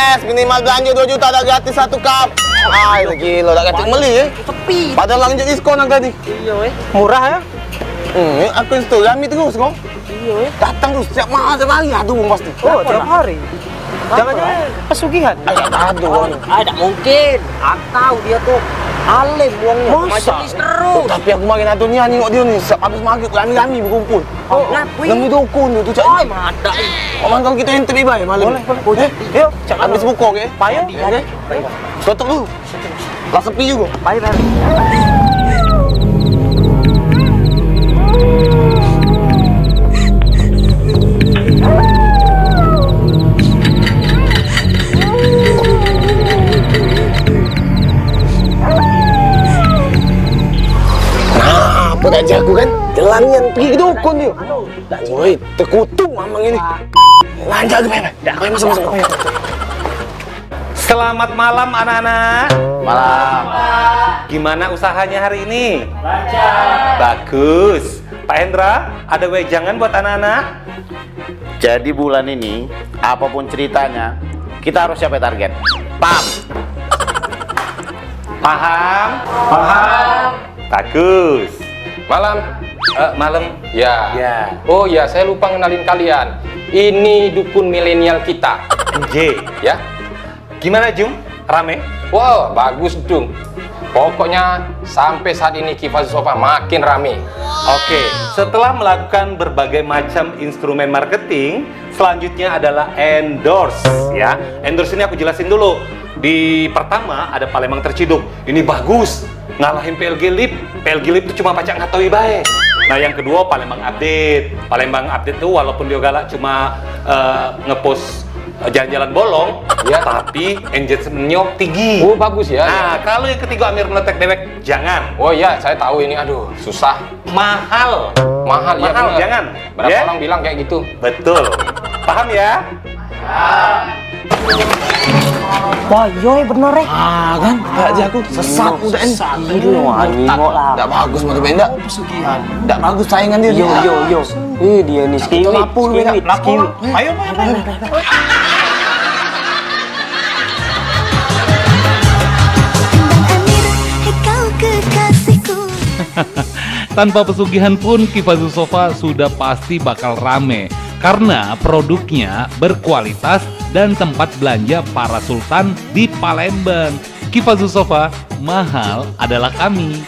es minimal belanja 2 juta ada gratis 1 cup. Ah, itu gila, udah kacang beli ya. Sepi. Padahal lanjut diskon yang tadi. Iya weh. Murah ya? Aku itu rame terus kok. Iya weh. Datang terus setiap malam setiap hari aduh pasti. Oh, tiap hari. Jangan-jangan pesugihan. Aduh. Tidak mungkin. Aku tahu dia tuh alim uangnya. Majelis terus. Tapi aku makin adunya nengok dia nih, habis maghrib rame-rame berkumpul. Oh, ngapui. Demi dukun tu cak. Oh, mada. Oman kalau kita ente lebih baik malam. Boleh. Yuk, cak Habis buka ke? Payung. Oke. Tutup dulu. Lah sepi juga. Payung. Apa tak jago kan? Jalannya pergi ke dukun dia. Woi, terkutuk mamang ini. Lanjut ke mana? Kau masuk. Selamat malam anak-anak. Malam. Gimana usahanya hari ini? Lancar. Bagus. Pak Hendra, ada wejangan buat anak-anak? Jadi bulan ini, apapun ceritanya, kita harus capai target. Paham? Paham? Paham. Bagus. Malam. Malam. Ya. Ya. Oh ya, saya lupa ngenalin kalian. Ini dukun milenial kita. J. Ya. Gimana Jung? Rame? Wow, bagus Dung. Pokoknya sampai saat ini Kifaz Sofa makin rame. Oke, setelah melakukan berbagai macam instrumen marketing, selanjutnya adalah endorse ya. Endorse ini aku jelasin dulu. Di pertama ada Palembang Terciduk. Ini bagus. Ngalahin PLG Lip. PLG Lip itu cuma pacak ngatoi bae. Nah, yang kedua Palembang Update. Palembang Update itu walaupun dia galak cuma ngepost jalan-jalan bolong, ya, tapi engagementnya tinggi. Oh, bagus ya. Nah, kalau yang ketiga Amir Meletek Dewek, jangan. Oh ya, saya tahu ini. Aduh, susah. Mahal. Mahal ya. Mahal, bener. jangan. Berapa Ya? orang bilang kayak gitu? Betul. Paham ya? Wah, iya bener ya. Ah kan? Tak jago sesat udah ini. Wah, nengok lah. Tak bagus mata benda. Pesugihan. Tak bagus saingan dia. Yo. Dia nih skiwit. Lapor. Ayo. Tanpa pesugihan pun Kifazus Sofa sudah pasti bakal rame karena produknya berkualitas dan tempat belanja para sultan di Palembang. Kifazus Sofa, mahal adalah kami.